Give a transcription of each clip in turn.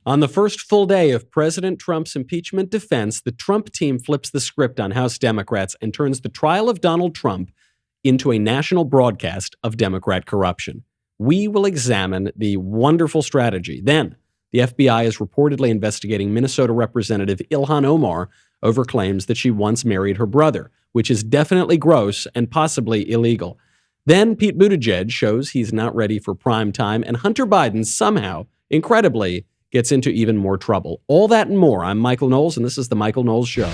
On the first full day of President Trump's impeachment defense, the Trump team flips the script on House Democrats and turns the trial of Donald Trump into a national broadcast of Democrat corruption. We will examine the wonderful strategy. Then, the FBI is reportedly investigating Minnesota Representative Ilhan Omar over claims that she once married her brother, which is definitely gross and possibly illegal. Then Pete Buttigieg shows he's not ready for prime time, and Hunter Biden somehow, incredibly, gets into even more trouble. All that and more. I'm Michael Knowles, and this is The Michael Knowles Show.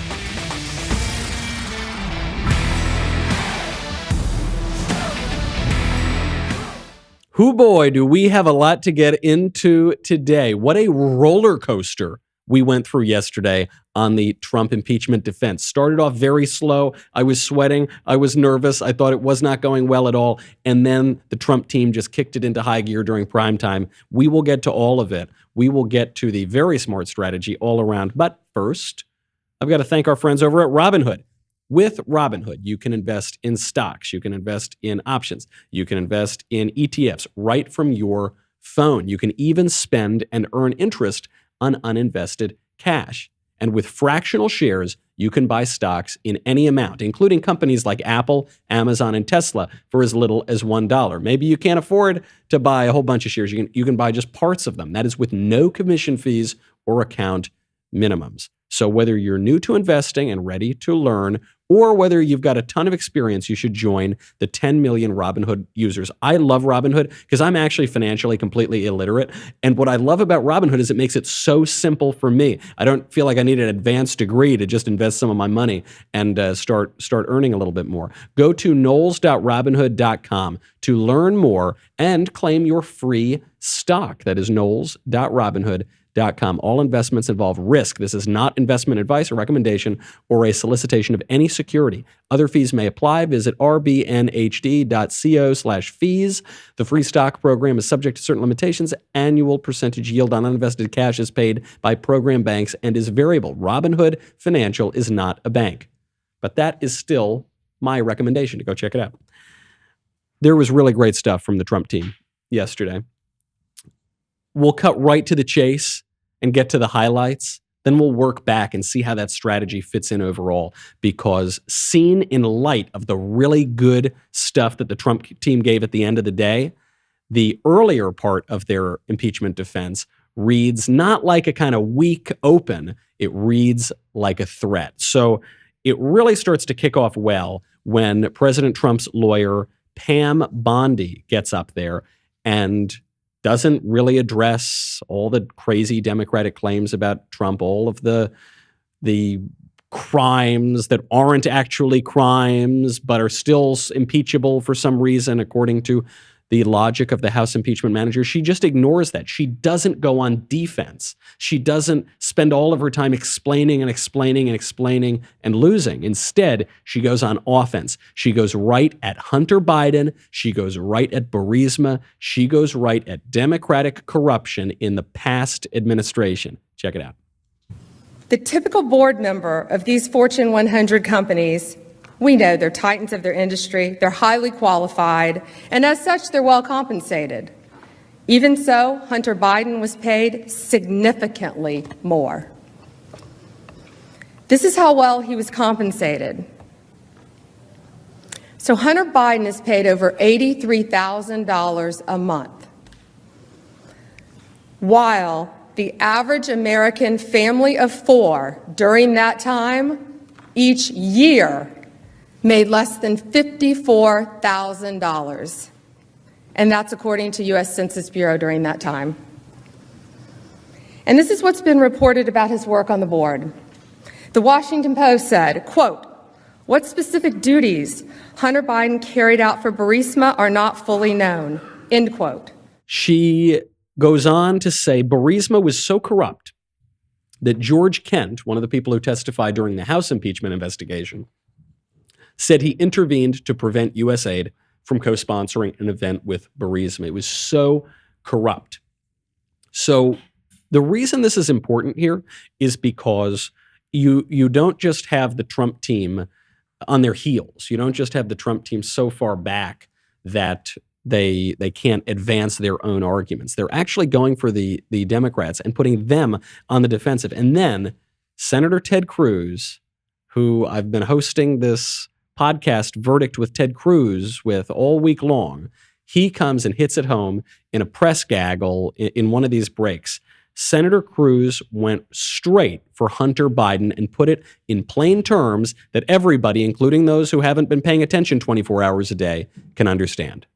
Hoo boy, do we have a lot to get into today. What a roller coaster we went through yesterday on the Trump impeachment defense. Started off very slow. I was sweating. I was nervous. I thought it was not going well at all. And then the Trump team just kicked it into high gear during prime time. We will get to all of it. We will get to the very smart strategy all around. But first, I've got to thank our friends over at Robinhood. With Robinhood, you can invest in stocks. You can invest in options. You can invest in ETFs right from your phone. You can even spend and earn interest on uninvested cash. And with fractional shares, you can buy stocks in any amount, including companies like Apple, Amazon, and Tesla for as little as $1. Maybe you can't afford to buy a whole bunch of shares. You can buy just parts of them. That is with no commission fees or account minimums. So whether you're new to investing and ready to learn, or whether you've got a ton of experience, you should join the 10 million Robinhood users. I love Robinhood because I'm actually financially completely illiterate. And what I love about Robinhood is it makes it so simple for me. I don't feel like I need an advanced degree to just invest some of my money and start earning a little bit more. Go to knowles.robinhood.com to learn more and claim your free stock. That is knowles.robinhood.com. All investments involve risk. This is not investment advice or recommendation or a solicitation of any security. Other fees may apply. Visit rbnhd.co/fees. The free stock program is subject to certain limitations. Annual percentage yield on uninvested cash is paid by program banks and is variable. Robinhood Financial is not a bank. But that is still my recommendation to go check it out. There was really great stuff from the Trump team yesterday. We'll cut right to the chase and get to the highlights. Then we'll work back and see how that strategy fits in overall. Because seen in light of the really good stuff that the Trump team gave at the end of the day, the earlier part of their impeachment defense reads not like a kind of weak open. It reads like a threat. So it really starts to kick off well when President Trump's lawyer, Pam Bondi, gets up there and doesn't really address all the crazy Democratic claims about Trump, all of the crimes that aren't actually crimes but are still impeachable for some reason, according to the logic of the House impeachment manager. She just ignores that. She doesn't go on defense. She doesn't spend all of her time explaining and losing. Instead, she goes on offense. She goes right at Hunter Biden. She goes right at Burisma. She goes right at Democratic corruption in the past administration. Check it out. The typical board member of these Fortune 100 companies, we know they're titans of their industry, they're highly qualified, and as such, they're well compensated. Even so, Hunter Biden was paid significantly more. This is how well he was compensated. So Hunter Biden is paid over $83,000 a month, while the average American family of four during that time, each year, made less than $54,000. And that's according to U.S. Census Bureau during that time. And this is what's been reported about his work on the board. The Washington Post said, quote, "What specific duties Hunter Biden carried out for Burisma are not fully known," end quote. She goes on to say Burisma was so corrupt that George Kent, one of the people who testified during the House impeachment investigation, said he intervened to prevent U.S. aid from co-sponsoring an event with Burisma. It was so corrupt. So the reason this is important here is because you don't just have the Trump team on their heels. You don't just have the Trump team so far back that they can't advance their own arguments. They're actually going for the Democrats and putting them on the defensive. And then Senator Ted Cruz, who I've been hosting this podcast Verdict with Ted Cruz with all week long, he comes and hits it home in a press gaggle in one of these breaks. Senator Cruz went straight for Hunter Biden and put it in plain terms that everybody, including those who haven't been paying attention 24 hours a day, can understand.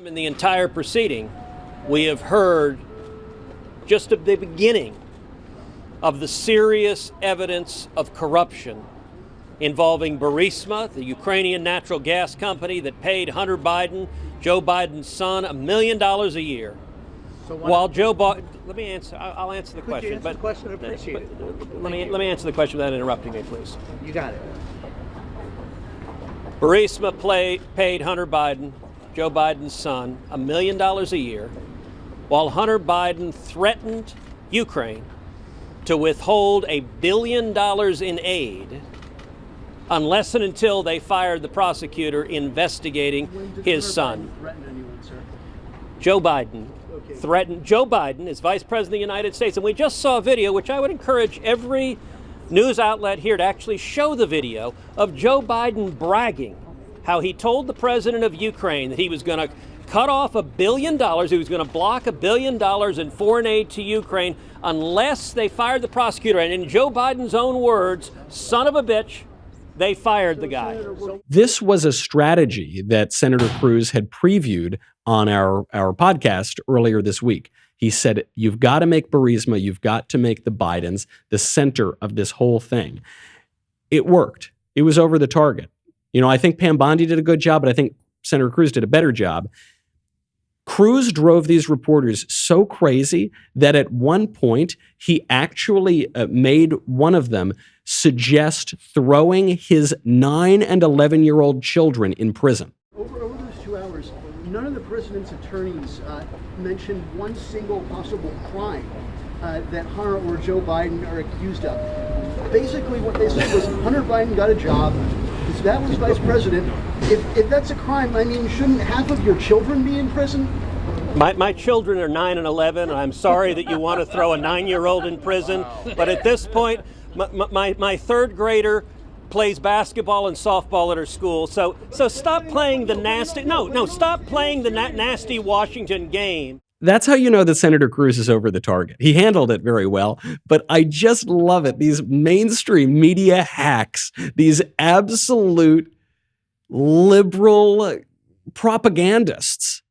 In the entire proceeding, we have heard just at the beginning of the serious evidence of corruption involving Burisma, the Ukrainian natural gas company that paid Hunter Biden, Joe Biden's son, $1 million a year. So while Joe Biden, let me answer. I'll answer the question. You answer the question? I appreciate it. Let me answer the question without interrupting me, please. You got it. Burisma paid Hunter Biden, Joe Biden's son, $1 million a year, while Hunter Biden threatened Ukraine to withhold $1 billion in aid unless and until they fired the prosecutor investigating his son. Joe Biden threatened. Joe Biden is Vice President of the United States, and we just saw a video, which I would encourage every news outlet here to actually show the video of Joe Biden bragging how he told the president of Ukraine that he was going to cut off $1 billion, he was going to block $1 billion in foreign aid to Ukraine unless they fired the prosecutor. And in Joe Biden's own words, son of a bitch, they fired the guy. This was a strategy that Senator Cruz had previewed on our podcast earlier this week. He said, you've got to make Burisma, you've got to make the Bidens the center of this whole thing. It worked. It was over the target. You know, I think Pam Bondi did a good job, but I think Senator Cruz did a better job. Cruz drove these reporters so crazy that at one point he actually made one of them suggest throwing his 9 and 11-year-old children in prison. Over those 2 hours, none of the president's attorneys mentioned one single possible crime that Hunter or Joe Biden are accused of. Basically, what they said was Hunter Biden got a job. His dad was vice president. If that's a crime, I mean, shouldn't half of your children be in prison? My children are 9 and 11, and I'm sorry that you want to throw a 9-year-old in prison. But at this point, my third grader plays basketball and softball at her school. So stop playing the nasty. Stop playing the nasty Washington game. That's how you know that Senator Cruz is over the target. He handled it very well, but I just love it. These mainstream media hacks, these absolute liberal propagandists,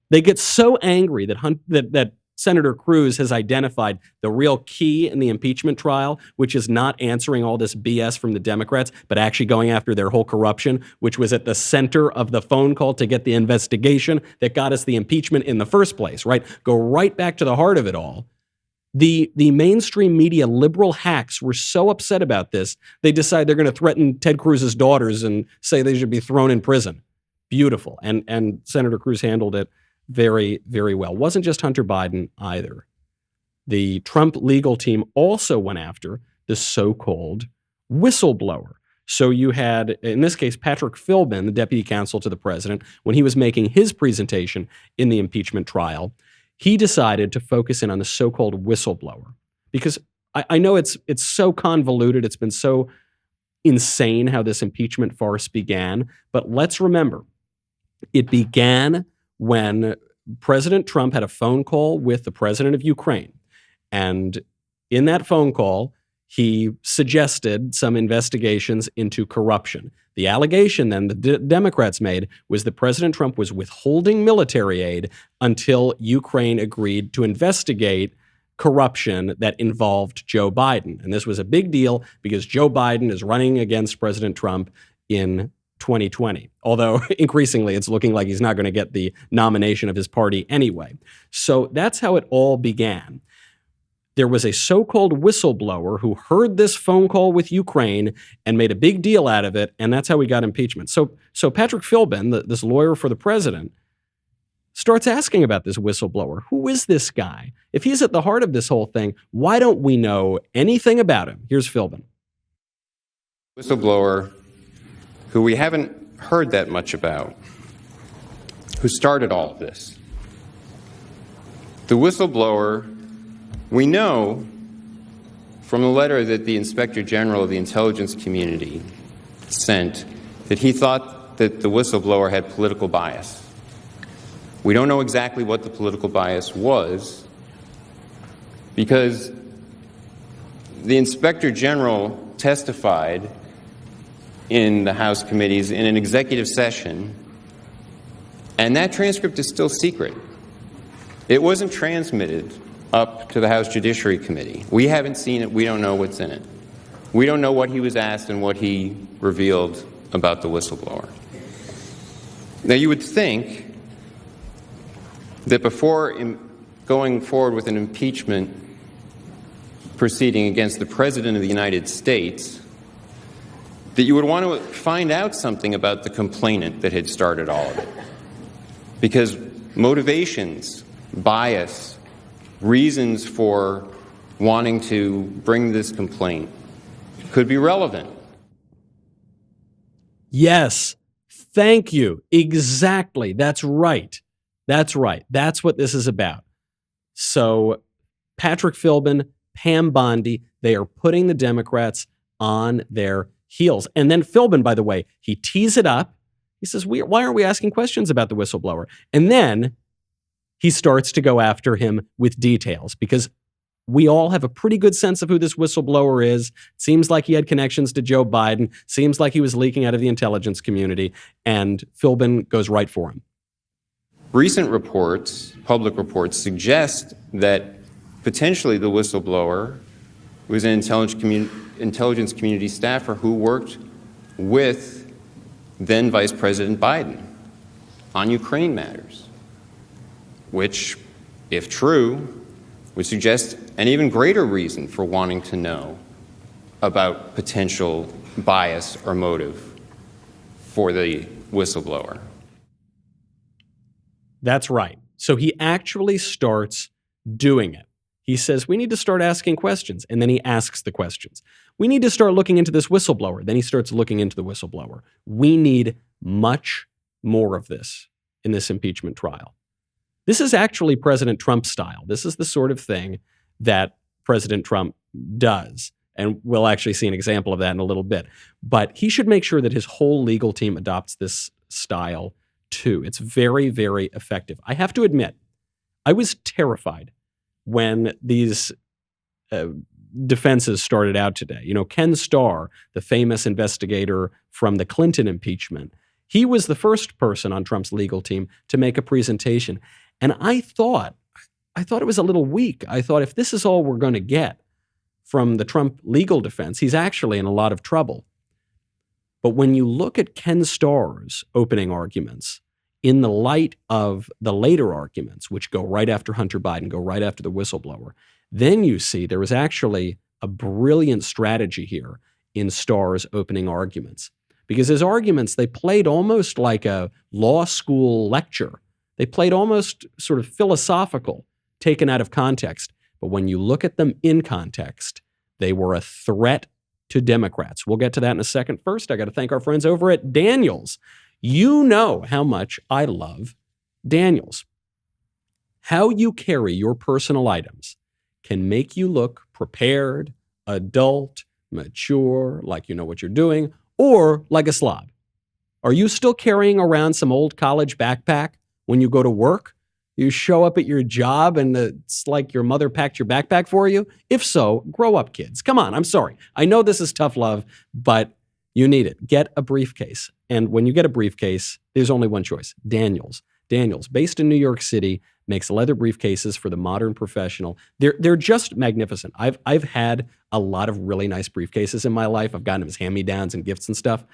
they get so angry that Senator Cruz has identified the real key in the impeachment trial, which is not answering all this BS from the Democrats, but actually going after their whole corruption, which was at the center of the phone call to get the investigation that got us the impeachment in the first place, right? Go right back to the heart of it all. The mainstream media liberal hacks were so upset about this, they decide they're going to threaten Ted Cruz's daughters and say they should be thrown in prison. Beautiful. And Senator Cruz handled it very, very well. Wasn't just Hunter Biden either. The Trump legal team also went after the so-called whistleblower. So you had, in this case, Patrick Philbin, the deputy counsel to the president, when he was making his presentation in the impeachment trial, he decided to focus in on the so-called whistleblower. Because I know it's so convoluted, it's been so insane how this impeachment farce began, but let's remember, it began when President Trump had a phone call with the president of Ukraine. And in that phone call, he suggested some investigations into corruption. The allegation then the Democrats made was that President Trump was withholding military aid until Ukraine agreed to investigate corruption that involved Joe Biden. And this was a big deal because Joe Biden is running against President Trump in 2020, although increasingly it's looking like he's not going to get the nomination of his party anyway. So that's how it all began. There was a so-called whistleblower who heard this phone call with Ukraine and made a big deal out of it, and that's how we got impeachment. So Patrick Philbin, this lawyer for the president, starts asking about this whistleblower. Who is this guy? If he's at the heart of this whole thing, why don't we know anything about him? Here's Philbin. Whistleblower who we haven't heard that much about, who started all of this. The whistleblower, we know from the letter that the Inspector General of the intelligence community sent that he thought that the whistleblower had political bias. We don't know exactly what the political bias was because the Inspector General testified in the House committees in an executive session, and that transcript is still secret. It wasn't transmitted up to the House Judiciary Committee. We haven't seen it. We don't know what's in it. We don't know what he was asked and what he revealed about the whistleblower. Now, you would think that before going forward with an impeachment proceeding against the President of the United States, that you would want to find out something about the complainant that had started all of it. Because motivations, bias, reasons for wanting to bring this complaint could be relevant. Yes. Thank you. Exactly. That's right. That's right. That's what this is about. So Patrick Philbin, Pam Bondi, they are putting the Democrats on their heels. And then Philbin, by the way, he tees it up. He says, why aren't we asking questions about the whistleblower? And then he starts to go after him with details because we all have a pretty good sense of who this whistleblower is. Seems like he had connections to Joe Biden. Seems like he was leaking out of the intelligence community. And Philbin goes right for him. Recent reports, public reports, suggest that potentially the whistleblower was an intelligence community staffer who worked with then Vice President Biden on Ukraine matters, which, if true, would suggest an even greater reason for wanting to know about potential bias or motive for the whistleblower. That's right. So he actually starts doing it. He says, we need to start asking questions. And then he asks the questions. We need to start looking into this whistleblower. Then he starts looking into the whistleblower. We need much more of this in this impeachment trial. This is actually President Trump style. This is the sort of thing that President Trump does. And we'll actually see an example of that in a little bit. But he should make sure that his whole legal team adopts this style too. It's very, very effective. I have to admit, I was terrified when these defenses started out today. You know, Ken Starr, the famous investigator from the Clinton impeachment, he was the first person on Trump's legal team to make a presentation. And I thought it was a little weak. I thought if this is all we're going to get from the Trump legal defense, he's actually in a lot of trouble. But when you look at Ken Starr's opening arguments in the light of the later arguments, which go right after Hunter Biden, go right after the whistleblower, then you see there was actually a brilliant strategy here in Starr's opening arguments. Because his arguments, they played almost like a law school lecture. They played almost sort of philosophical, taken out of context. But when you look at them in context, they were a threat to Democrats. We'll get to that in a second. First, I got to thank our friends over at Daniels. You know how much I love Daniels. How you carry your personal items can make you look prepared, adult, mature, like you know what you're doing, or like a slob. Are you still carrying around some old college backpack when you go to work? You show up at your job and it's like your mother packed your backpack for you? If so, grow up, kids. Come on, I'm sorry. I know this is tough love, but you need it. Get a briefcase. And when you get a briefcase, there's only one choice, Daniels. Daniels, based in New York City, makes leather briefcases for the modern professional. They're just magnificent. I've had a lot of really nice briefcases in my life. I've gotten them as hand-me-downs and gifts and stuff.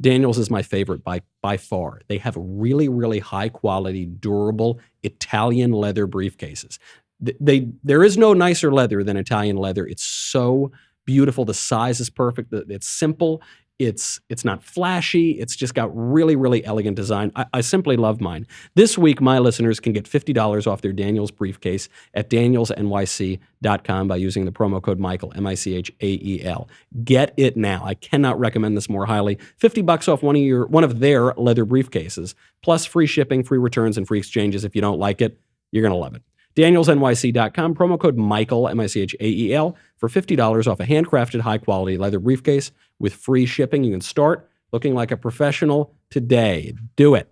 Daniels is my favorite by far. They have really, really high-quality, durable Italian leather briefcases. There is no nicer leather than Italian leather. It's so beautiful. The size is perfect. It's simple. It's not flashy. It's just got really, really elegant design. I simply love mine. This week, my listeners can get $50 off their Daniels briefcase at danielsnyc.com by using the promo code Michael, Michael. Get it now. I cannot recommend this more highly. $50 off one of their leather briefcases, plus free shipping, free returns, and free exchanges. If you don't like it, you're going to love it. danielsnyc.com, promo code Michael, Michael, for $50 off a handcrafted, high-quality leather briefcase with free shipping. You can start looking like a professional today. Do it.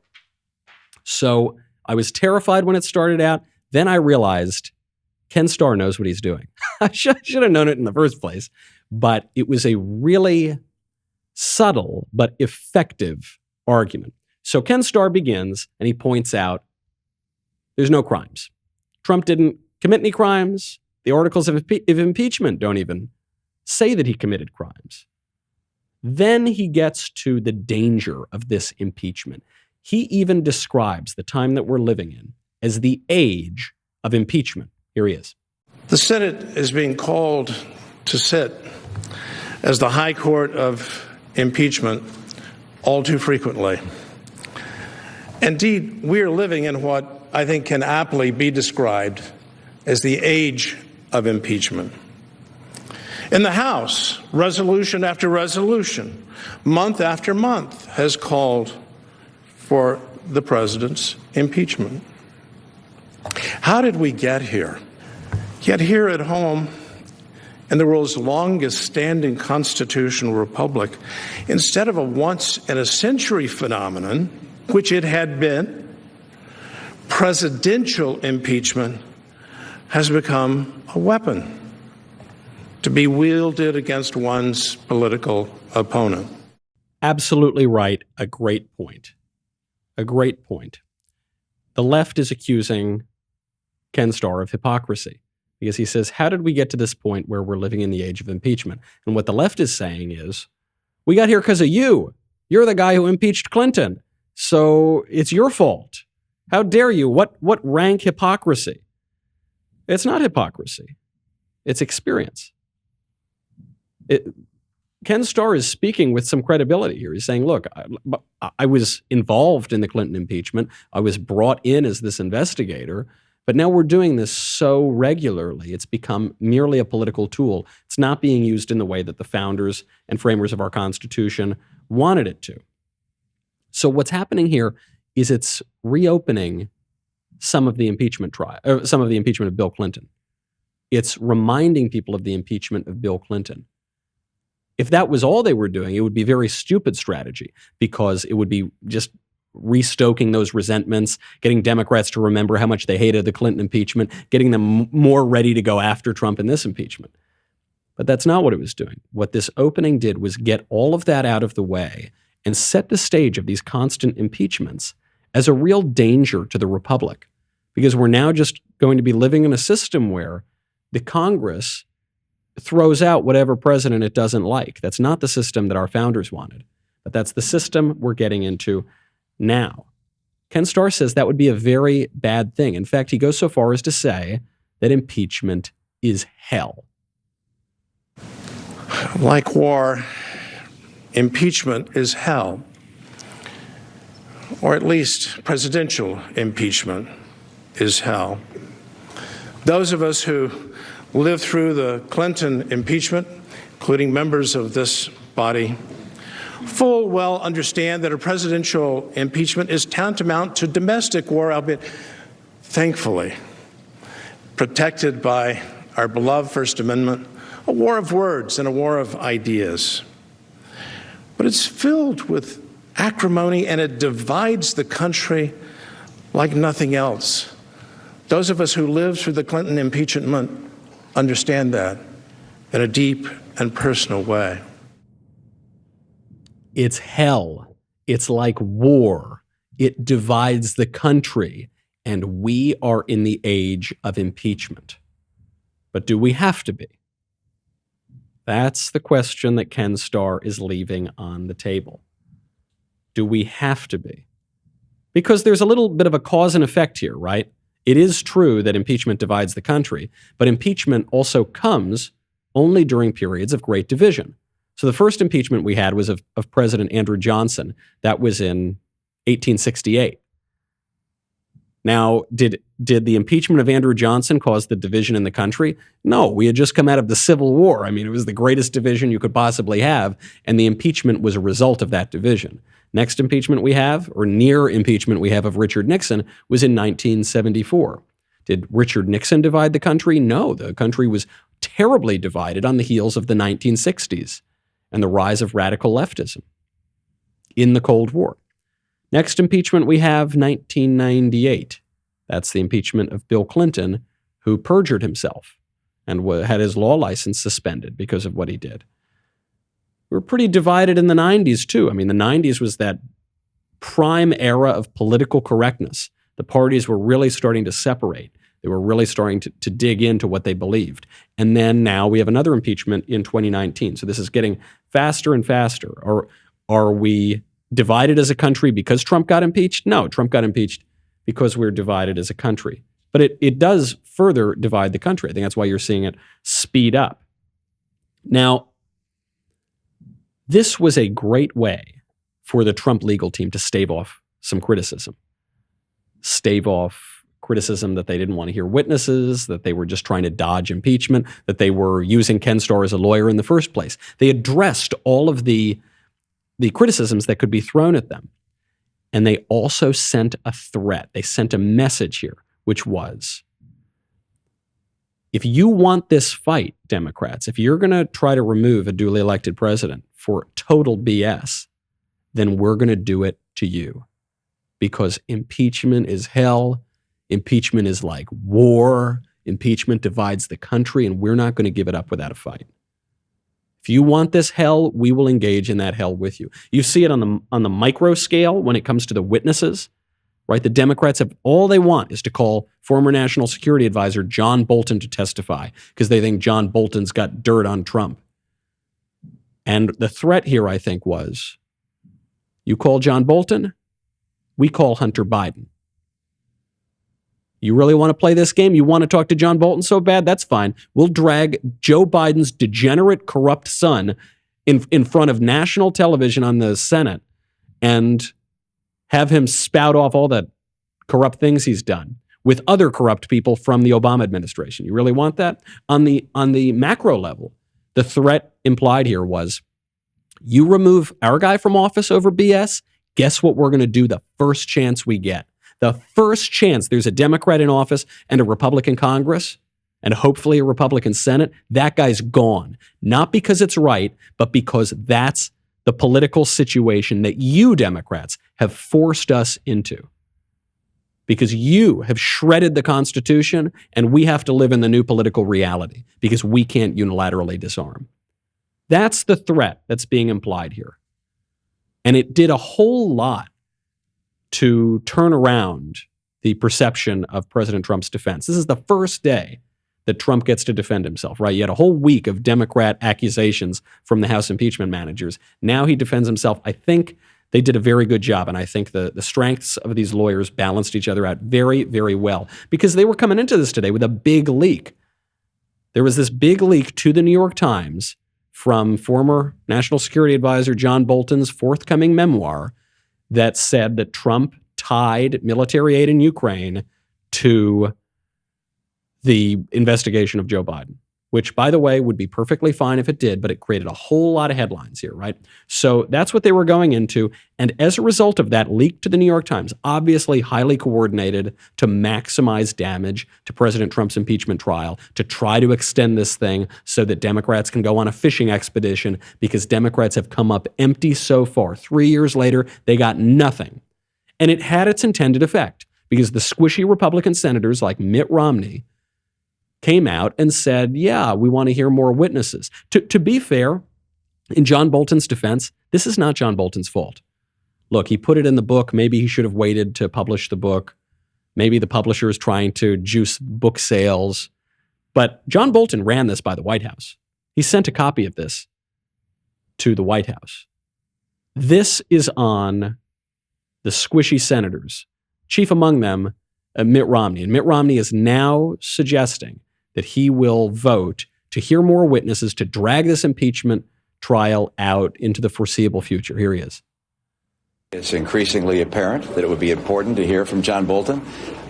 So I was terrified when it started out. Then I realized Ken Starr knows what he's doing. I should have known it in the first place. But it was a really subtle but effective argument. So Ken Starr begins, and he points out there's no crimes. Trump didn't commit any crimes. The articles of impeachment don't even say that he committed crimes. Then he gets to the danger of this impeachment. He even describes the time that we're living in as the age of impeachment. Here he is. The Senate is being called to sit as the high court of impeachment all too frequently. Indeed, we are living in what I think can aptly be described as the age of impeachment. In the House, resolution after resolution, month after month, has called for the president's impeachment. How did we get here? Yet here at home, in the world's longest-standing constitutional republic, instead of a once-in-a-century phenomenon, which it had been, presidential impeachment has become a weapon to be wielded against one's political opponent. Absolutely right. A great point. A great point. The left is accusing Ken Starr of hypocrisy because he says, how did we get to this point where we're living in the age of impeachment? And what the left is saying is, we got here because of you. You're the guy who impeached Clinton. So it's your fault. How dare you? What rank hypocrisy? It's not hypocrisy. It's experience. Ken Starr is speaking with some credibility here. He's saying, look, I was involved in the Clinton impeachment. I was brought in as this investigator, but now we're doing this so regularly, it's become merely a political tool. It's not being used in the way that the founders and framers of our Constitution wanted it to. So what's happening here is it's reopening some of the impeachment trial, or some of the impeachment of Bill Clinton. It's reminding people of the impeachment of Bill Clinton. If that was all they were doing, it would be a very stupid strategy because it would be just restoking those resentments, getting Democrats to remember how much they hated the Clinton impeachment, getting them more ready to go after Trump in this impeachment. But that's not what it was doing. What this opening did was get all of that out of the way and set the stage of these constant impeachments as a real danger to the republic, because we're now just going to be living in a system where the Congress throws out whatever president it doesn't like. That's not the system that our founders wanted, but that's the system we're getting into now. Ken Starr says that would be a very bad thing. In fact, he goes so far as to say that impeachment is hell. Like war, impeachment is hell, or at least presidential impeachment is hell. Those of us who lived through the Clinton impeachment, including members of this body, full well understand that a presidential impeachment is tantamount to domestic war, albeit thankfully protected by our beloved First Amendment, a war of words and a war of ideas. But it's filled with acrimony and it divides the country like nothing else. Those of us who lived through the Clinton impeachment understand that in a deep and personal way. It's hell. It's like war. It divides the country, and we are in the age of impeachment. But do we have to be? That's the question that Ken Starr is leaving on the table. Do we have to be? Because there's a little bit of a cause and effect here, right? It is true that impeachment divides the country, but impeachment also comes only during periods of great division. So the first impeachment we had was of President Andrew Johnson. That was in 1868. Now, did the impeachment of Andrew Johnson cause the division in the country? No, we had just come out of the Civil War. I mean, it was the greatest division you could possibly have, and the impeachment was a result of that division. Next impeachment we have, or near impeachment we have of Richard Nixon, was in 1974. Did Richard Nixon divide the country? No, the country was terribly divided on the heels of the 1960s and the rise of radical leftism in the Cold War. Next impeachment we have 1998. That's the impeachment of Bill Clinton, who perjured himself and had his law license suspended because of what he did. We were pretty divided in the 90s, too. I mean, the 90s was that prime era of political correctness. The parties were really starting to separate. They were really starting to dig into what they believed. And then now we have another impeachment in 2019. So this is getting faster and faster. Or are we divided as a country because Trump got impeached? No, Trump got impeached because we're divided as a country. But it does further divide the country. I think that's why you're seeing it speed up. Now, this was a great way for the Trump legal team to stave off some criticism. Stave off criticism that they didn't want to hear witnesses, that they were just trying to dodge impeachment, that they were using Ken Starr as a lawyer in the first place. They addressed all of the criticisms that could be thrown at them. And they also sent a threat. They sent a message here, which was, if you want this fight, Democrats, if you're going to try to remove a duly elected president for total BS, then we're going to do it to you. Because impeachment is hell. Impeachment is like war. Impeachment divides the country, and we're not going to give it up without a fight. If you want this hell, we will engage in that hell with you. You see it on the micro scale when it comes to the witnesses, right? The Democrats have all they want is to call former National Security Advisor John Bolton to testify because they think John Bolton's got dirt on Trump. And the threat here, I think, was, you call John Bolton, we call Hunter Biden. You really want to play this game? You want to talk to John Bolton so bad? That's fine. We'll drag Joe Biden's degenerate, corrupt son in front of national television on the Senate and have him spout off all the corrupt things he's done with other corrupt people from the Obama administration. You really want that? On the macro level, the threat implied here was, you remove our guy from office over BS, guess what we're going to do the first chance we get? The first chance there's a Democrat in office and a Republican Congress and hopefully a Republican Senate, that guy's gone. Not because it's right, but because that's the political situation that you Democrats have forced us into. Because you have shredded the Constitution and we have to live in the new political reality because we can't unilaterally disarm. That's the threat that's being implied here. And it did a whole lot to turn around the perception of President Trump's defense. This is the first day that Trump gets to defend himself, right? You had a whole week of Democrat accusations from the House impeachment managers. Now he defends himself. I think they did a very good job, and I think the strengths of these lawyers balanced each other out very, very well because they were coming into this today with a big leak. There was this big leak to the New York Times from former National Security Advisor John Bolton's forthcoming memoir that said that Trump tied military aid in Ukraine to the investigation of Joe Biden, which, by the way, would be perfectly fine if it did, but it created a whole lot of headlines here, right? So that's what they were going into. And as a result of that leak to the New York Times, obviously highly coordinated to maximize damage to President Trump's impeachment trial, to try to extend this thing so that Democrats can go on a fishing expedition because Democrats have come up empty so far. 3 years later, they got nothing. And it had its intended effect because the squishy Republican senators like Mitt Romney came out and said, yeah, we want to hear more witnesses. To be fair, in John Bolton's defense, this is not John Bolton's fault. Look, he put it in the book. Maybe he should have waited to publish the book. Maybe the publisher is trying to juice book sales. But John Bolton ran this by the White House. He sent a copy of this to the White House. This is on the squishy senators, chief among them, Mitt Romney. And Mitt Romney is now suggesting that he will vote to hear more witnesses, to drag this impeachment trial out into the foreseeable future. Here he is. It's increasingly apparent that it would be important to hear from John Bolton.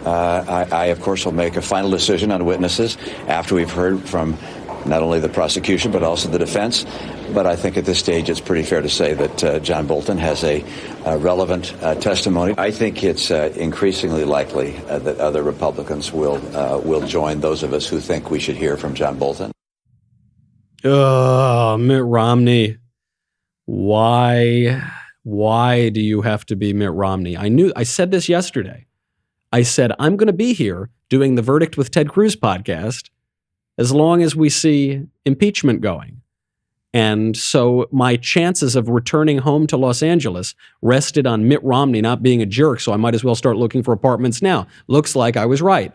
I, of course, will make a final decision on witnesses after we've heard from not only the prosecution but also the defense. But I think at this stage it's pretty fair to say that John Bolton has a relevant testimony. I think it's increasingly likely that other Republicans will join those of us who think we should hear from John Bolton. Mitt Romney. Why do you have to be Mitt Romney? I said this yesterday. I said, I'm going to be here doing the Verdict with Ted Cruz podcast as long as we see impeachment going. And so my chances of returning home to Los Angeles rested on Mitt Romney not being a jerk, so I might as well start looking for apartments now. Looks like I was right.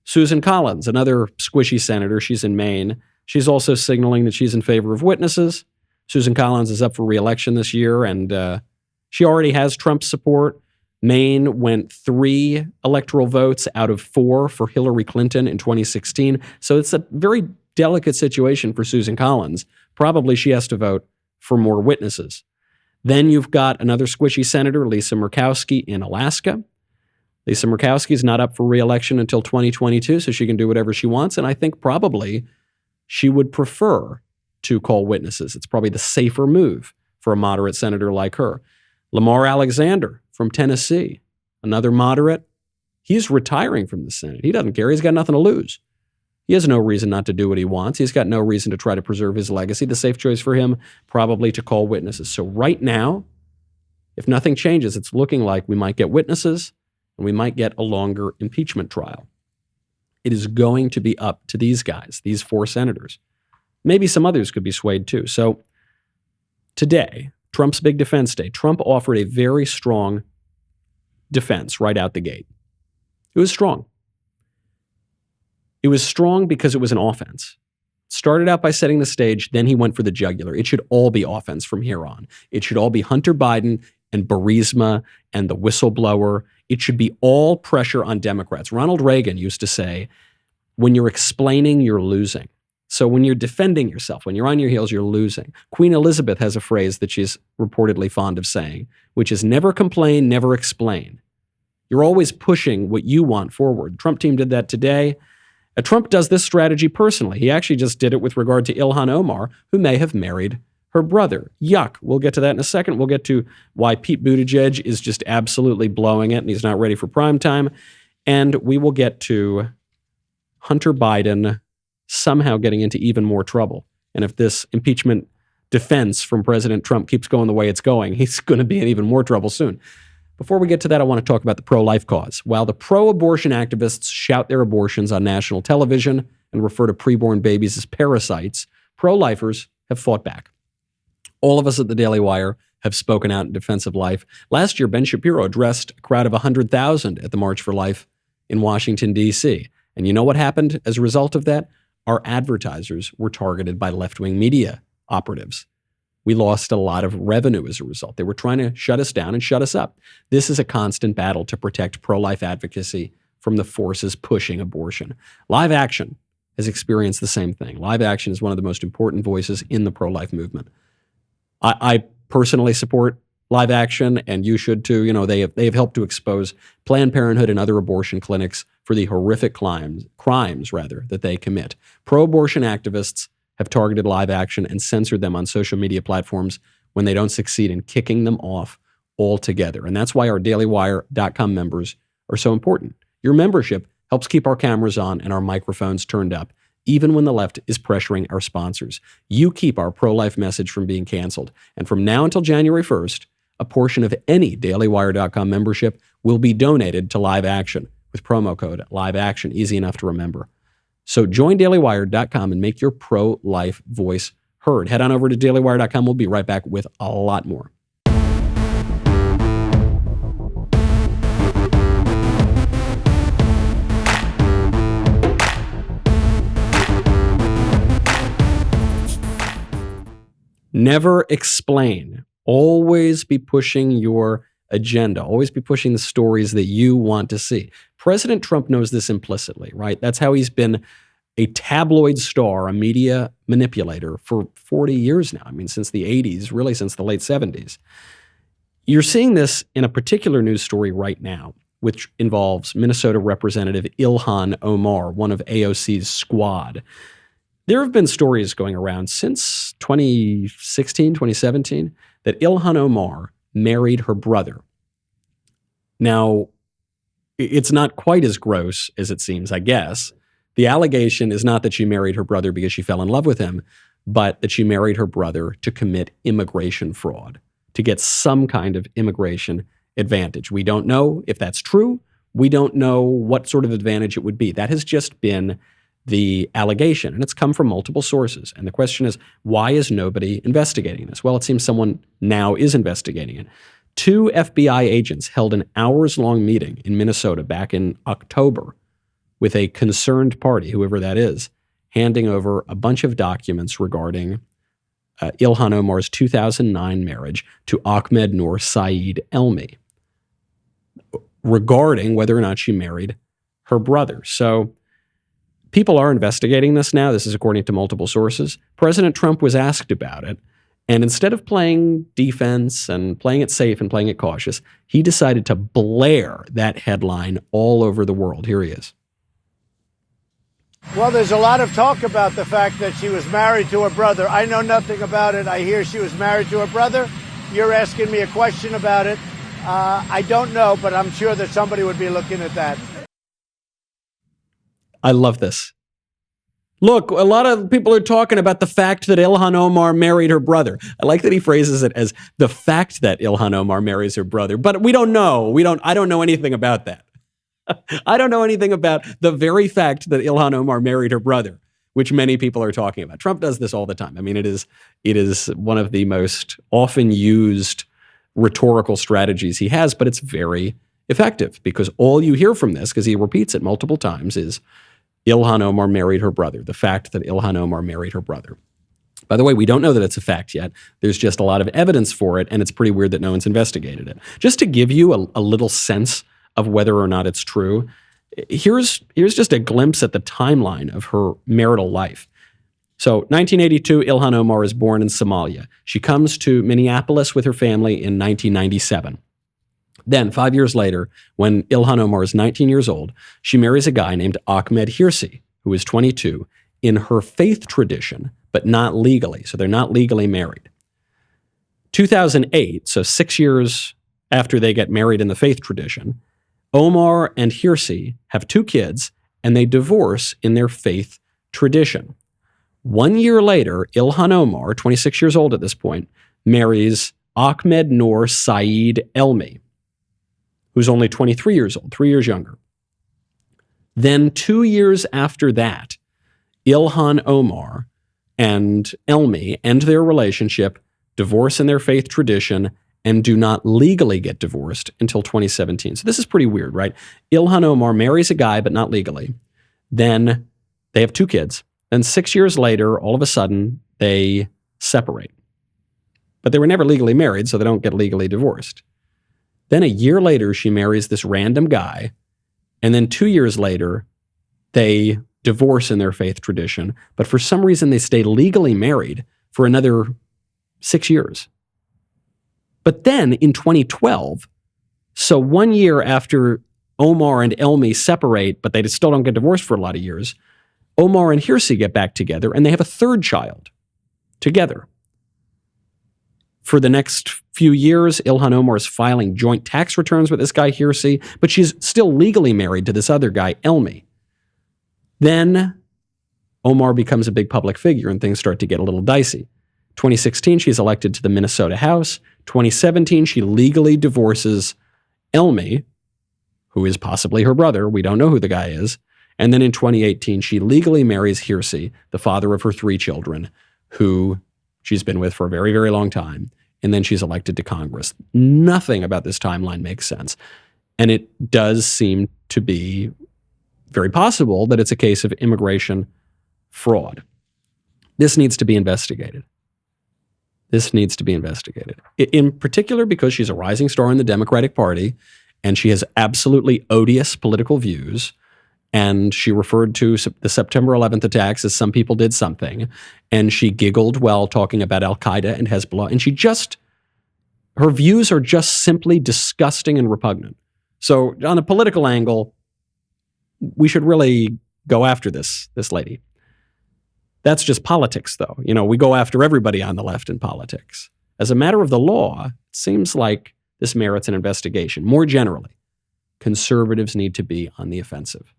Susan Collins, another squishy senator, she's in Maine. She's also signaling that she's in favor of witnesses. Susan Collins is up for re-election this year, and she already has Trump's support. Maine went 3 electoral votes out of 4 for Hillary Clinton in 2016. So it's a very delicate situation for Susan Collins. Probably she has to vote for more witnesses. Then you've got another squishy senator, Lisa Murkowski in Alaska. Lisa Murkowski is not up for re-election until 2022, so she can do whatever she wants. And I think probably she would prefer to call witnesses. It's probably the safer move for a moderate senator like her. Lamar Alexander from Tennessee, another moderate. He's retiring from the Senate. He doesn't care. He's got nothing to lose. He has no reason not to do what he wants. He's got no reason to try to preserve his legacy. The safe choice for him, probably to call witnesses. So right now, if nothing changes, it's looking like we might get witnesses and we might get a longer impeachment trial. It is going to be up to these guys, these 4 senators. Maybe some others could be swayed too. So today, Trump's big defense day, Trump offered a very strong defense right out the gate. It was strong. It was strong because it was an offense. Started out by setting the stage, then he went for the jugular. It should all be offense from here on. It should all be Hunter Biden and Burisma and the whistleblower. It should be all pressure on Democrats. Ronald Reagan used to say, when you're explaining, you're losing. So when you're defending yourself, when you're on your heels, you're losing. Queen Elizabeth has a phrase that she's reportedly fond of saying, which is never complain, never explain. You're always pushing what you want forward. Trump team did that today. Trump does this strategy personally. He actually just did it with regard to Ilhan Omar, who may have married her brother. Yuck. We'll get to that in a second. We'll get to why Pete Buttigieg is just absolutely blowing it and he's not ready for primetime. And we will get to Hunter Biden somehow getting into even more trouble. And if this impeachment defense from President Trump keeps going the way it's going, he's going to be in even more trouble soon. Before we get to that, I want to talk about the pro-life cause. While the pro-abortion activists shout their abortions on national television and refer to preborn babies as parasites, pro-lifers have fought back. All of us at the Daily Wire have spoken out in defense of life. Last year, Ben Shapiro addressed a crowd of 100,000 at the March for Life in Washington, D.C. And you know what happened as a result of that? Our advertisers were targeted by left-wing media operatives. We lost a lot of revenue as a result. They were trying to shut us down and shut us up. This is a constant battle to protect pro-life advocacy from the forces pushing abortion. Live Action has experienced the same thing. Live Action is one of the most important voices in the pro-life movement. I personally support Live Action, and you should too. You know, they have helped to expose Planned Parenthood and other abortion clinics for the horrific crimes that they commit. Pro-abortion activists have targeted Live Action and censored them on social media platforms when they don't succeed in kicking them off altogether. And that's why our dailywire.com members are so important. Your membership helps keep our cameras on and our microphones turned up, even when the left is pressuring our sponsors. You keep our pro-life message from being canceled. And from now until January 1st, a portion of any dailywire.com membership will be donated to Live Action with promo code Live Action, easy enough to remember. So join dailywire.com and make your pro-life voice heard. Head on over to dailywire.com. We'll be right back with a lot more. Never explain. Always be pushing your agenda. Always be pushing the stories that you want to see. President Trump knows this implicitly, right? That's how he's been a tabloid star, a media manipulator for 40 years now. I mean, since the 80s, really since the late 70s. You're seeing this in a particular news story right now, which involves Minnesota Representative Ilhan Omar, one of AOC's squad. There have been stories going around since 2016, 2017, that Ilhan Omar married her brother. Now, it's not quite as gross as it seems, I guess. The allegation is not that she married her brother because she fell in love with him, but that she married her brother to commit immigration fraud, to get some kind of immigration advantage. We don't know if that's true. We don't know what sort of advantage it would be. That has just been the allegation, and it's come from multiple sources. And the question is, why is nobody investigating this? Well, it seems someone now is investigating it. 2 FBI agents held an hours-long meeting in Minnesota back in October with a concerned party, whoever that is, handing over a bunch of documents regarding Ilhan Omar's 2009 marriage to Ahmed Noor Saeed Elmi, regarding whether or not she married her brother. So people are investigating this now. This is according to multiple sources. President Trump was asked about it, and instead of playing defense and playing it safe and playing it cautious, he decided to blare that headline all over the world. Here he is. Well, there's a lot of talk about the fact that she was married to her brother. I know nothing about it. I hear she was married to her brother. You're asking me a question about it. I don't know, but I'm sure that somebody would be looking at that. I love this. Look, a lot of people are talking about the fact that Ilhan Omar married her brother. I like that he phrases it as the fact that Ilhan Omar marries her brother, but we don't know. I don't know anything about that. I don't know anything about the very fact that Ilhan Omar married her brother, which many people are talking about. Trump does this all the time. I mean, it is one of the most often used rhetorical strategies he has, but it's very effective because all you hear from this, because he repeats it multiple times, is Ilhan Omar married her brother, the fact that Ilhan Omar married her brother. By the way, we don't know that it's a fact yet. There's just a lot of evidence for it, and it's pretty weird that no one's investigated it. Just to give you a little sense of whether or not it's true, here's just a glimpse at the timeline of her marital life. So 1982, Ilhan Omar is born in Somalia. She comes to Minneapolis with her family in 1997. Then, 5 years later, when Ilhan Omar is 19 years old, she marries a guy named Ahmed Hirsi, who is 22, in her faith tradition, but not legally. So they're not legally married. 2008, so 6 years after they get married in the faith tradition, Omar and Hirsi have 2 kids, and they divorce in their faith tradition. 1 year later, Ilhan Omar, 26 years old at this point, marries Ahmed Noor Saeed Elmi, who's only 23 years old, 3 years younger. Then 2 years after that, Ilhan Omar and Elmi end their relationship, divorce in their faith tradition, and do not legally get divorced until 2017. So this is pretty weird, right? Ilhan Omar marries a guy, but not legally. Then they have 2 kids. Then 6 years later, all of a sudden, they separate. But they were never legally married, so they don't get legally divorced. Then a year later, she marries this random guy. And then 2 years later, they divorce in their faith tradition. But for some reason, they stay legally married for another 6 years. But then in 2012, so 1 year after Omar and Elmi separate, but they still don't get divorced for a lot of years, Omar and Hirsi get back together and they have a 3rd child together. For the next few years, Ilhan Omar is filing joint tax returns with this guy Hirsi, but she's still legally married to this other guy, Elmi. Then Omar becomes a big public figure and things start to get a little dicey. 2016, she's elected to the Minnesota House. 2017, she legally divorces Elmi, who is possibly her brother. We don't know who the guy is. And then in 2018, she legally marries Hirsi, the father of her 3 children, who she's been with for a very, very long time. And then she's elected to Congress. Nothing about this timeline makes sense. And it does seem to be very possible that it's a case of immigration fraud. This needs to be investigated. This needs to be investigated. In particular, because she's a rising star in the Democratic Party, and she has absolutely odious political views, And she referred to the September 11th attacks as some people did something. And she giggled while talking about Al-Qaeda and Hezbollah. And her views are just simply disgusting and repugnant. So on a political angle, we should really go after this lady. That's just politics, though. We go after everybody on the left in politics. As a matter of the law, it seems like this merits an investigation. More generally, conservatives need to be on the offensive.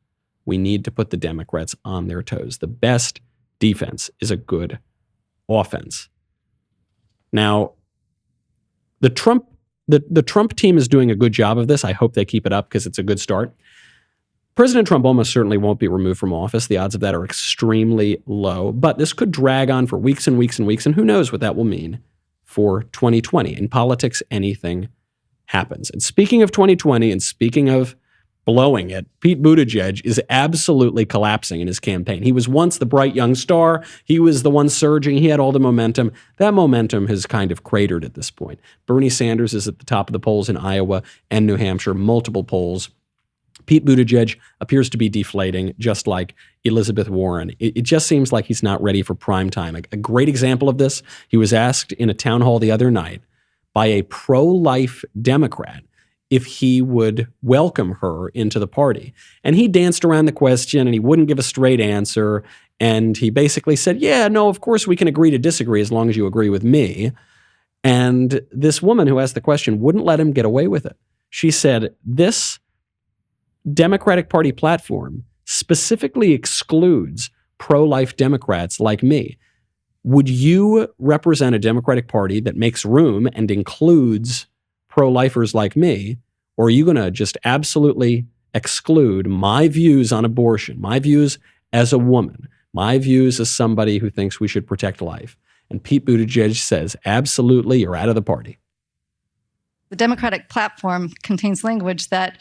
We need to put the Democrats on their toes. The best defense is a good offense. Now, the Trump team is doing a good job of this. I hope they keep it up because it's a good start. President Trump almost certainly won't be removed from office. The odds of that are extremely low, but this could drag on for weeks and weeks and weeks, and who knows what that will mean for 2020. In politics, anything happens. And speaking of 2020 and speaking of blowing it, Pete Buttigieg is absolutely collapsing in his campaign. He was once the bright young star. He was the one surging. He had all the momentum. That momentum has kind of cratered at this point. Bernie Sanders is at the top of the polls in Iowa and New Hampshire, multiple polls. Pete Buttigieg appears to be deflating, just like Elizabeth Warren. It just seems like he's not ready for prime time. A great example of this, he was asked in a town hall the other night by a pro-life Democrat if he would welcome her into the party. And he danced around the question and he wouldn't give a straight answer. And he basically said, yeah, no, of course we can agree to disagree as long as you agree with me. And this woman who asked the question wouldn't let him get away with it. She said, this Democratic Party platform specifically excludes pro-life Democrats like me. Would you represent a Democratic Party that makes room and includes pro-lifers like me, or are you going to just absolutely exclude my views on abortion, my views as a woman, my views as somebody who thinks we should protect life? And Pete Buttigieg says, absolutely, you're out of the party. The Democratic platform contains language that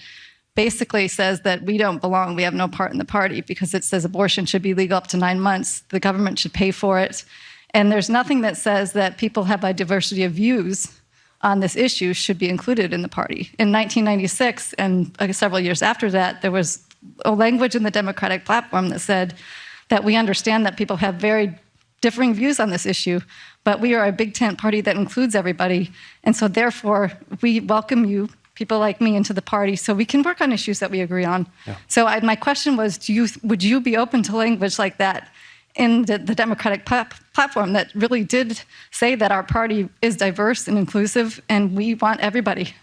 basically says that we don't belong, we have no part in the party, because it says abortion should be legal up to 9 months, the government should pay for it. And there's nothing that says that people have a diversity of views on this issue should be included in the party. In 1996 and several years after that, there was a language in the Democratic platform that said that we understand that people have very differing views on this issue, but we are a big tent party that includes everybody. And so therefore, we welcome you, people like me, into the party so we can work on issues that we agree on. Yeah. So my question was, would you be open to language like that in the Democratic platform that really did say that our party is diverse and inclusive and we want everybody?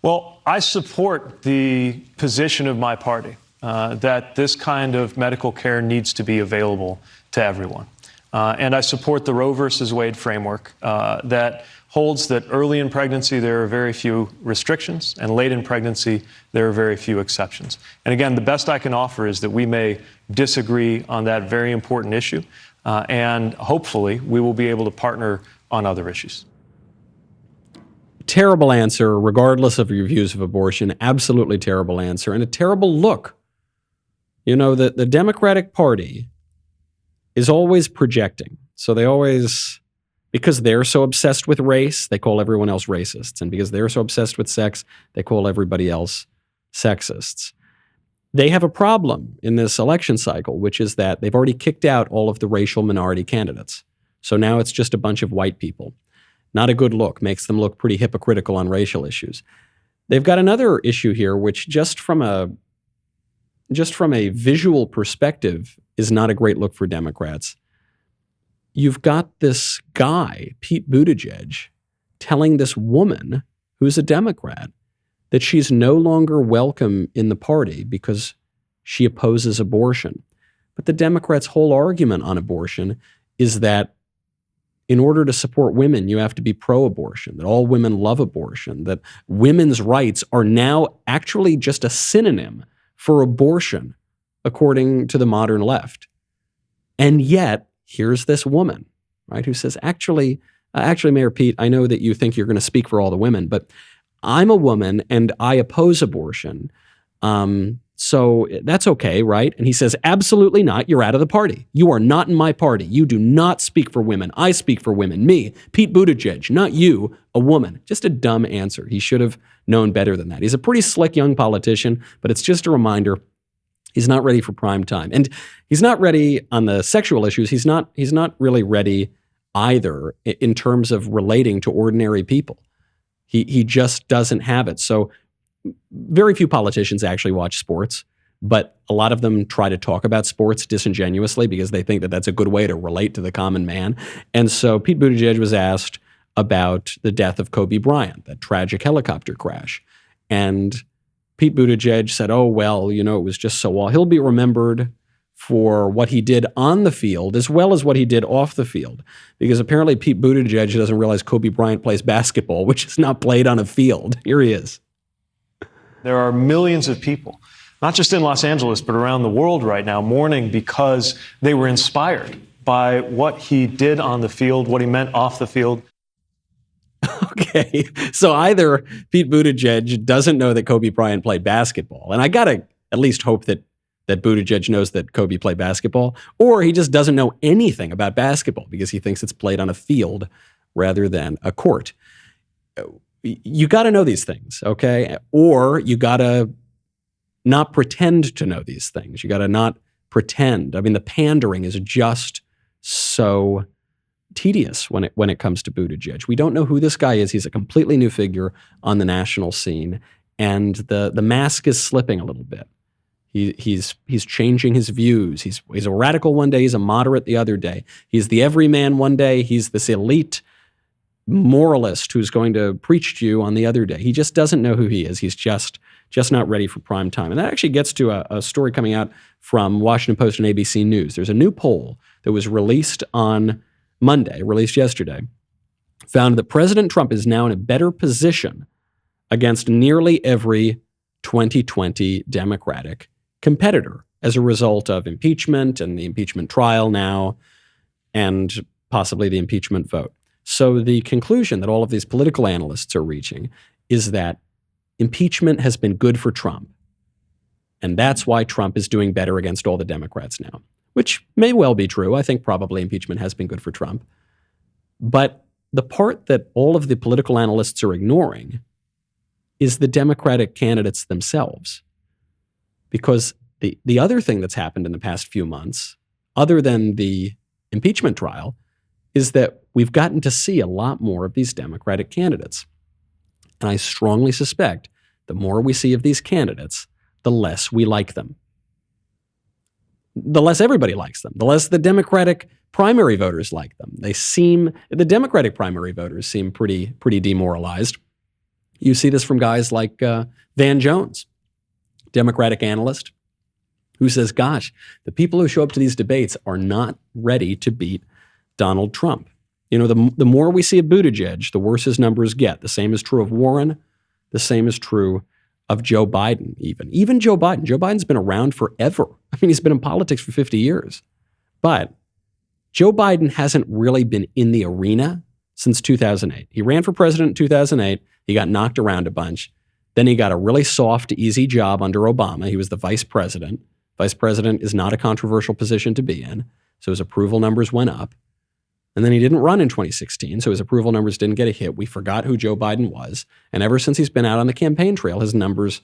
Well, I support the position of my party that this kind of medical care needs to be available to everyone. And I support the Roe versus Wade framework that holds that early in pregnancy there are very few restrictions, and late in pregnancy there are very few exceptions. And again, the best I can offer is that we may disagree on that very important issue, and hopefully we will be able to partner on other issues. Terrible answer, regardless of your views of abortion. Absolutely terrible answer, and a terrible look. You know, the Democratic Party is always projecting. So they always, because they're so obsessed with race, they call everyone else racists. And because they're so obsessed with sex, they call everybody else sexists. They have a problem in this election cycle, which is that they've already kicked out all of the racial minority candidates. So now it's just a bunch of white people. Not a good look, makes them look pretty hypocritical on racial issues. They've got another issue here, which just from a visual perspective is not a great look for Democrats. You've got this guy, Pete Buttigieg, telling this woman who's a Democrat that she's no longer welcome in the party because she opposes abortion. But the Democrats' whole argument on abortion is that in order to support women, you have to be pro-abortion, that all women love abortion, that women's rights are now actually just a synonym for abortion, according to the modern left. And yet, here's this woman, right, who says, actually, Mayor Pete, I know that you think you're going to speak for all the women, but I'm a woman and I oppose abortion. So that's okay, right? And he says, absolutely not. You're out of the party. You are not in my party. You do not speak for women. I speak for women. Me, Pete Buttigieg, not you, a woman. Just a dumb answer. He should have known better than that. He's a pretty slick young politician, but it's just a reminder, He's not ready for prime time. And he's not ready on the sexual issues. He's not really ready either in terms of relating to ordinary people. He just doesn't have it. So very few politicians actually watch sports, but a lot of them try to talk about sports disingenuously because they think that that's a good way to relate to the common man. And so Pete Buttigieg was asked about the death of Kobe Bryant, that tragic helicopter crash. And Pete Buttigieg said, oh, well, it was just so all. He'll be remembered for what he did on the field as well as what he did off the field. Because apparently Pete Buttigieg doesn't realize Kobe Bryant plays basketball, which is not played on a field. Here he is. There are millions of people, not just in Los Angeles, but around the world right now, mourning because they were inspired by what he did on the field, what he meant off the field. Okay, so either Pete Buttigieg doesn't know that Kobe Bryant played basketball, and I gotta at least hope that Buttigieg knows that Kobe played basketball, or he just doesn't know anything about basketball because he thinks it's played on a field rather than a court. You got to know these things, okay? Or you got to not pretend to know these things. You got to not pretend. I mean, the pandering is just so tedious when it comes to Buttigieg. We don't know who this guy is. He's a completely new figure on the national scene, and the mask is slipping a little bit. He's changing his views. He's a radical one day. He's a moderate the other day. He's the everyman one day. He's this elite moralist who's going to preach to you on the other day. He just doesn't know who he is. He's just not ready for prime time. And that actually gets to a story coming out from Washington Post and ABC News. There's a new poll that was released on Monday, released yesterday, found that President Trump is now in a better position against nearly every 2020 Democratic competitor as a result of impeachment and the impeachment trial now and possibly the impeachment vote. So the conclusion that all of these political analysts are reaching is that impeachment has been good for Trump. And that's why Trump is doing better against all the Democrats now, which may well be true. I think probably impeachment has been good for Trump. But the part that all of the political analysts are ignoring is the Democratic candidates themselves. Because the other thing that's happened in the past few months, other than the impeachment trial, is that we've gotten to see a lot more of these Democratic candidates. And I strongly suspect the more we see of these candidates, the less we like them. The less everybody likes them, the less the Democratic primary voters like them. The Democratic primary voters seem pretty demoralized. You see this from guys like Van Jones, Democratic analyst, who says, gosh, the people who show up to these debates are not ready to beat Donald Trump. The more we see of Buttigieg, the worse his numbers get. The same is true of Warren. The same is true of Joe Biden, even Joe Biden. Joe Biden's been around forever. I mean, he's been in politics for 50 years. But Joe Biden hasn't really been in the arena since 2008. He ran for president in 2008. He got knocked around a bunch. Then he got a really soft, easy job under Obama. He was the vice president. Vice president is not a controversial position to be in. So his approval numbers went up. And then he didn't run in 2016, so his approval numbers didn't get a hit. We forgot who Joe Biden was. And ever since he's been out on the campaign trail, his numbers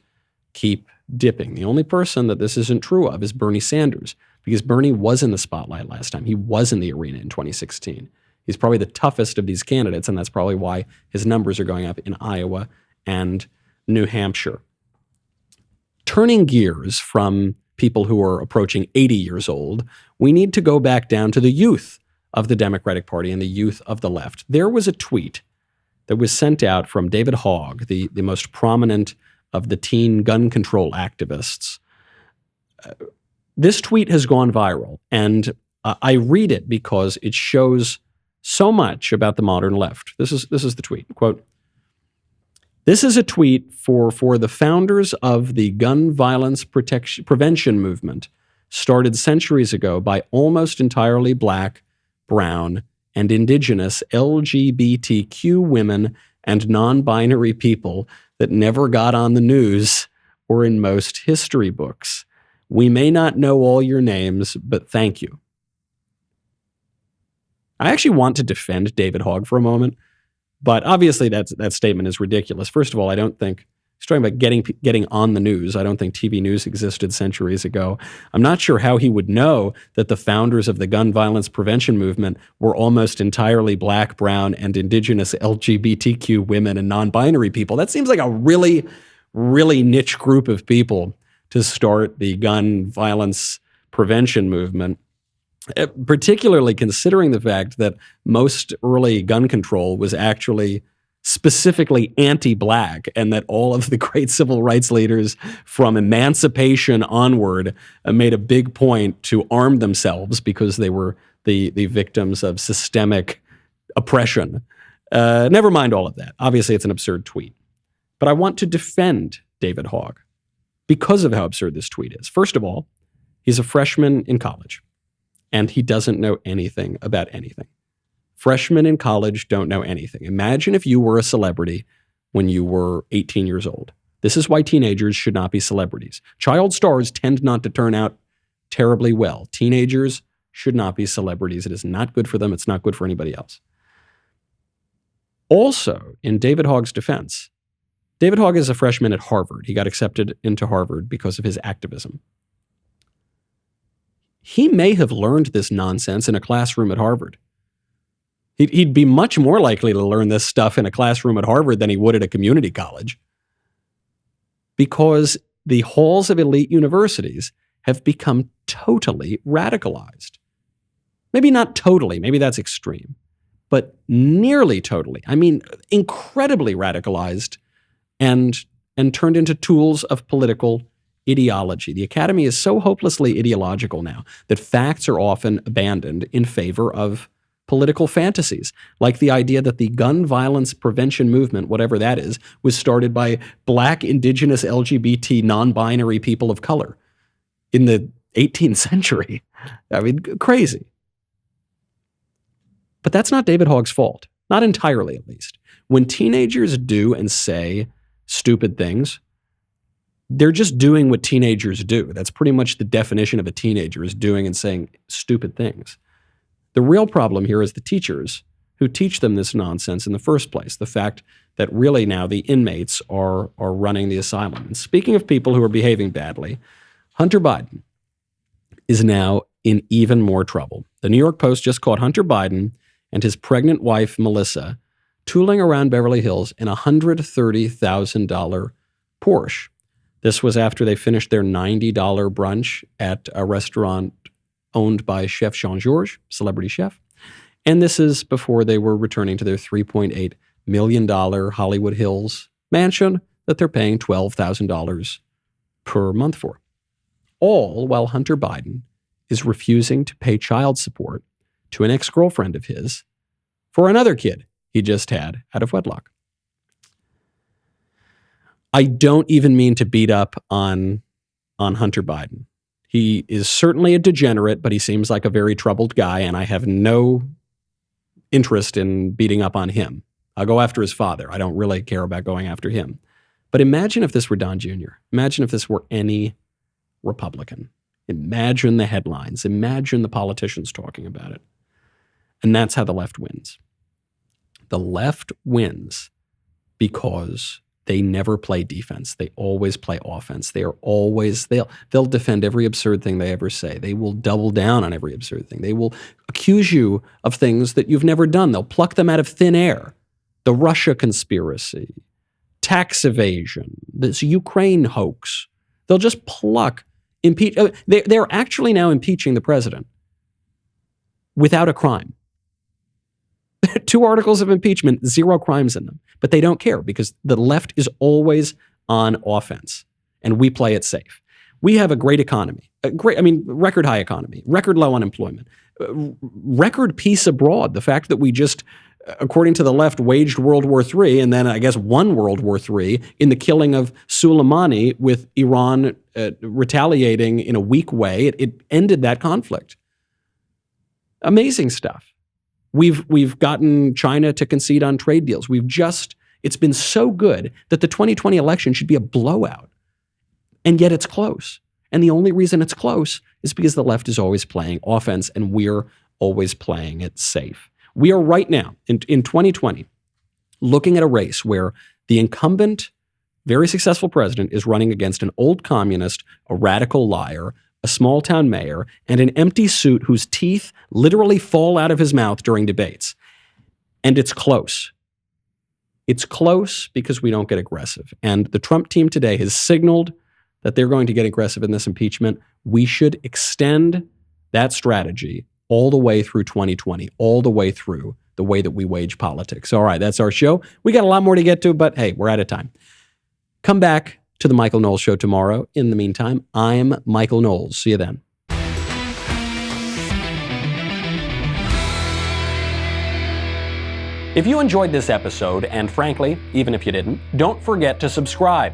keep dipping. The only person that this isn't true of is Bernie Sanders, because Bernie was in the spotlight last time. He was in the arena in 2016. He's probably the toughest of these candidates, and that's probably why his numbers are going up in Iowa and New Hampshire. Turning gears from people who are approaching 80 years old, we need to go back down to the youth of the Democratic Party and the youth of the left. There was a tweet that was sent out from David Hogg, the most prominent of the teen gun control activists. This tweet has gone viral, and I read it because it shows so much about the modern left. This is the tweet. Quote, "This is a tweet for the founders of the gun violence prevention movement, started centuries ago by almost entirely Black, brown, and indigenous LGBTQ women and non-binary people that never got on the news or in most history books. We may not know all your names, but thank you." I actually want to defend David Hogg for a moment, but obviously that statement is ridiculous. First of all, I don't think He's talking about getting on the news. I don't think TV news existed centuries ago. I'm not sure how he would know that the founders of the gun violence prevention movement were almost entirely black, brown, and indigenous LGBTQ women and non-binary people. That seems like a really, really niche group of people to start the gun violence prevention movement, particularly considering the fact that most early gun control was actually specifically anti-black, and that all of the great civil rights leaders from emancipation onward made a big point to arm themselves because they were the victims of systemic oppression. Never mind all of that. Obviously, it's an absurd tweet. But I want to defend David Hogg because of how absurd this tweet is. First of all, he's a freshman in college, and he doesn't know anything about anything. Freshmen in college don't know anything. Imagine if you were a celebrity when you were 18 years old. This is why teenagers should not be celebrities. Child stars tend not to turn out terribly well. Teenagers should not be celebrities. It is not good for them. It's not good for anybody else. Also, in David Hogg's defense, David Hogg is a freshman at Harvard. He got accepted into Harvard because of his activism. He may have learned this nonsense in a classroom at Harvard. He'd be much more likely to learn this stuff in a classroom at Harvard than he would at a community college, because the halls of elite universities have become totally radicalized. Maybe not totally, maybe that's extreme, but nearly totally. I mean, incredibly radicalized and turned into tools of political ideology. The academy is so hopelessly ideological now that facts are often abandoned in favor of political fantasies, like the idea that the gun violence prevention movement, whatever that is, was started by black, indigenous, LGBT, non-binary people of color in the 18th century. I mean, crazy. But that's not David Hogg's fault. Not entirely, at least. When teenagers do and say stupid things, they're just doing what teenagers do. That's pretty much the definition of a teenager, is doing and saying stupid things. The real problem here is the teachers who teach them this nonsense in the first place. The fact that really now the inmates are running the asylum. And speaking of people who are behaving badly, Hunter Biden is now in even more trouble. The New York Post just caught Hunter Biden and his pregnant wife, Melissa, tooling around Beverly Hills in a $130,000 Porsche. This was after they finished their $90 brunch at a restaurant owned by Chef Jean-Georges, celebrity chef. And this is before they were returning to their $3.8 million Hollywood Hills mansion that they're paying $12,000 per month for. All while Hunter Biden is refusing to pay child support to an ex-girlfriend of his for another kid he just had out of wedlock. I don't even mean to beat up on Hunter Biden. He is certainly a degenerate, but he seems like a very troubled guy, and I have no interest in beating up on him. I'll go after his father. I don't really care about going after him. But imagine if this were Don Jr. Imagine if this were any Republican. Imagine the headlines. Imagine the politicians talking about it. And that's how the left wins. The left wins because they never play defense. They always play offense. They'll defend every absurd thing they ever say. They will double down on every absurd thing. They will accuse you of things that you've never done. They'll pluck them out of thin air. The Russia conspiracy, tax evasion, this Ukraine hoax. They'll just pluck, impeach. They're actually now impeaching the president without a crime. 2 articles of impeachment, 0 crimes in them. But they don't care because the left is always on offense, and we play it safe. We have a great economy, record high economy, record low unemployment, record peace abroad. The fact that we just, according to the left, waged World War III and then I guess won World War III in the killing of Soleimani, with Iran retaliating in a weak way. It ended that conflict. Amazing stuff. We've gotten China to concede on trade deals. It's been so good that the 2020 election should be a blowout. And yet it's close. And the only reason it's close is because the left is always playing offense and we're always playing it safe. We are right now in 2020 looking at a race where the incumbent very successful president, is running against an old communist, a radical liar, a small-town mayor, and an empty suit whose teeth literally fall out of his mouth during debates. And it's close. It's close because we don't get aggressive. And the Trump team today has signaled that they're going to get aggressive in this impeachment. We should extend that strategy all the way through 2020, all the way through the way that we wage politics. All right, that's our show. We got a lot more to get to, but hey, we're out of time. Come back to the Michael Knowles Show tomorrow. In the meantime, I'm Michael Knowles. See you then. If you enjoyed this episode, and frankly, even if you didn't, don't forget to subscribe.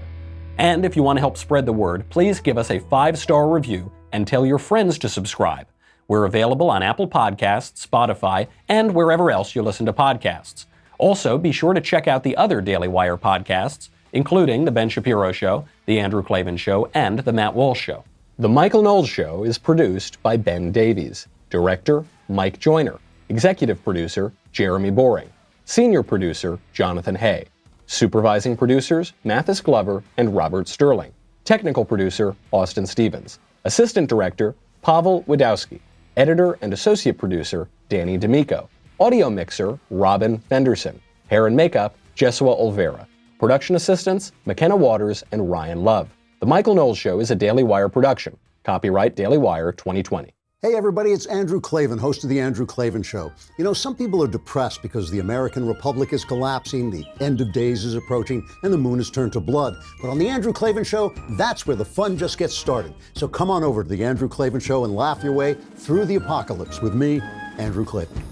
And if you want to help spread the word, please give us a 5-star review and tell your friends to subscribe. We're available on Apple Podcasts, Spotify, and wherever else you listen to podcasts. Also, be sure to check out the other Daily Wire podcasts, including The Ben Shapiro Show, The Andrew Klavan Show, and The Matt Walsh Show. The Michael Knowles Show is produced by Ben Davies. Director, Mike Joyner. Executive producer, Jeremy Boring. Senior producer, Jonathan Hay. Supervising producers, Mathis Glover and Robert Sterling. Technical producer, Austin Stevens. Assistant director, Pavel Wadowski. Editor and associate producer, Danny D'Amico. Audio mixer, Robin Fenderson. Hair and makeup, Jesua Olvera. Production assistants, McKenna Waters and Ryan Love. The Michael Knowles Show is a Daily Wire production. Copyright Daily Wire 2020. Hey everybody, it's Andrew Klavan, host of The Andrew Klavan Show. You know, some people are depressed because the American Republic is collapsing, the end of days is approaching, and the moon has turned to blood. But on The Andrew Klavan Show, that's where the fun just gets started. So come on over to The Andrew Klavan Show and laugh your way through the apocalypse with me, Andrew Klavan.